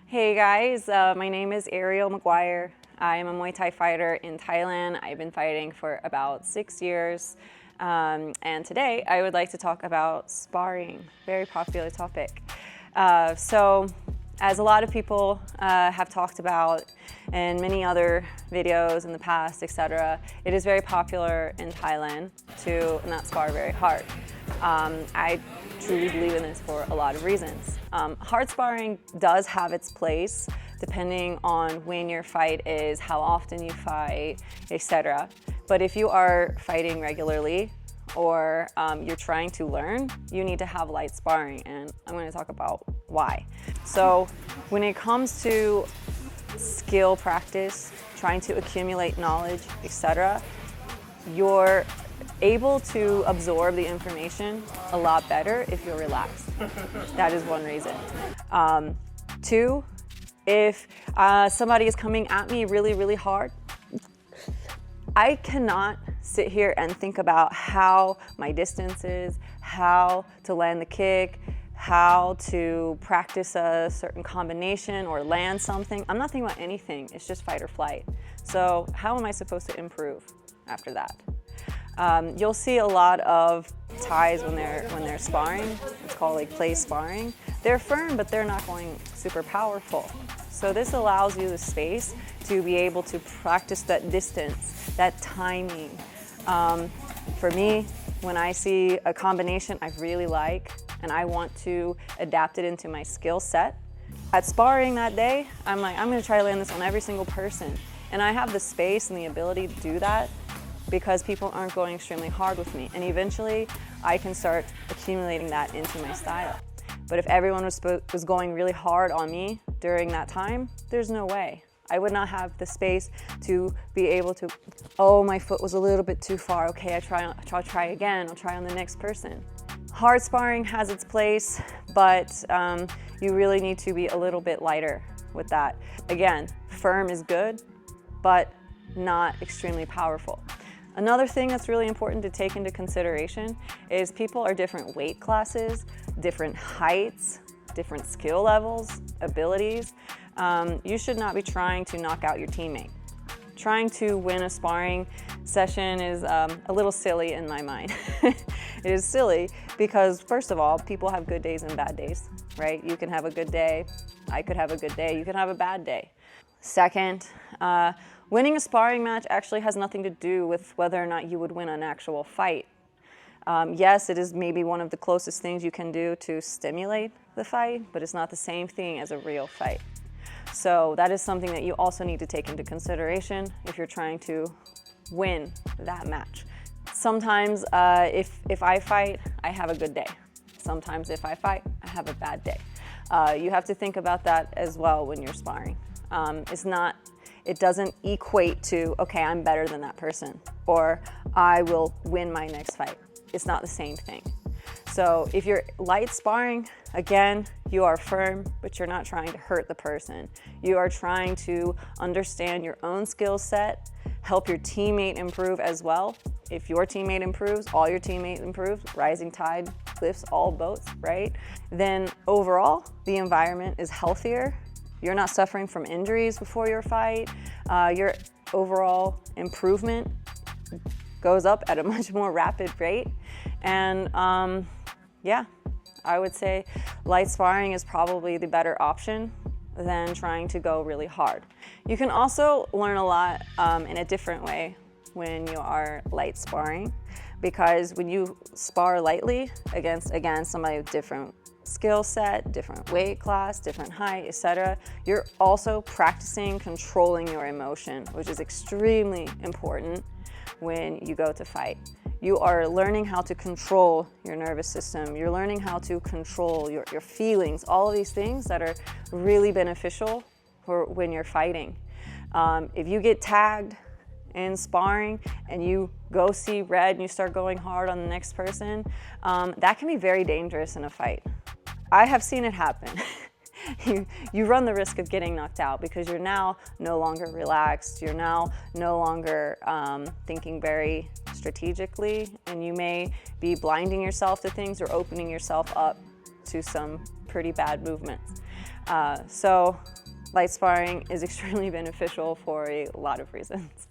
Hey guys, my name is Ariel McGuire. I am a Muay Thai fighter in Thailand. I've been fighting for about 6 years. And today I would like to talk about sparring, very popular topic. So as a lot of people have talked about in many other videos in the past, etc., it is very popular in Thailand to not spar very hard. I truly believe in this for a lot of reasons. Hard sparring does have its place depending on when your fight is, how often you fight, etc. But if you are fighting regularly or you're trying to learn, you need to have light sparring, and I'm going to talk about why. So when it comes to skill practice, trying to accumulate knowledge, etc., you're able to absorb the information a lot better if you're relaxed. That is one reason. Two, if somebody is coming at me really hard, I cannot sit here and think about how my distance is, how to land the kick, how to practice a certain combination or land something. I'm not thinking about anything. It's just fight or flight. So how am I supposed to improve after that? You'll see a lot of Thais when they're sparring. It's called like play sparring. They're firm, but they're not going super powerful. So this allows you the space to be able to practice that distance, that timing. For me, when I see a combination I really like and I want to adapt it into my skill set, at sparring that day, I'm like, I'm going to try to land this on every single person. And I have the space and the ability to do that because people aren't going extremely hard with me. And eventually, I can start accumulating that into my style. But if everyone was going really hard on me during that time, there's no way. I would not have the space to be able to, oh, my foot was a little bit too far. Okay, I'll try again. I'll try on the next person. Hard sparring has its place, but you really need to be a little bit lighter with that. Again, firm is good, but not extremely powerful. Another thing that's really important to take into consideration is people are different weight classes, different heights, different skill levels, abilities. You should not be trying to knock out your teammate. Trying to win a sparring session is a little silly in my mind. It is silly because, first of all, people have good days and bad days, right? You can have a good day, I could have a good day, you can have a bad day. Second, winning a sparring match actually has nothing to do with whether or not you would win an actual fight. Yes, it is maybe one of the closest things you can do to stimulate the fight, but it's not the same thing as a real fight. So that is something that you also need to take into consideration if you're trying to win that match. Sometimes if I fight, I have a good day. Sometimes if I fight, I have a bad day. You have to think about that as well when you're sparring. It doesn't equate to, okay, I'm better than that person, or I will win my next fight. It's not the same thing. So if you're light sparring, again, you are firm, but you're not trying to hurt the person. You are trying to understand your own skill set, help your teammate improve as well. If your teammate improves, all your teammates improve, rising tide lifts all boats, right? Then overall, the environment is healthier. You're not suffering from injuries before your fight. Your overall improvement goes up at a much more rapid rate. And yeah, I would say light sparring is probably the better option than trying to go really hard. You can also learn a lot in a different way when you are light sparring, because when you spar lightly against, again, somebody with different skill set, different weight class, different height, etc., you're also practicing controlling your emotion, which is extremely important when you go to fight. You are learning how to control your nervous system. You're learning how to control your feelings, all of these things that are really beneficial for when you're fighting. If you get tagged in sparring and you go see red and you start going hard on the next person, that can be very dangerous in a fight. I have seen it happen. You run the risk of getting knocked out because you're now no longer relaxed. You're now no longer thinking very strategically, and you may be blinding yourself to things or opening yourself up to some pretty bad movements. So Light sparring is extremely beneficial for a lot of reasons.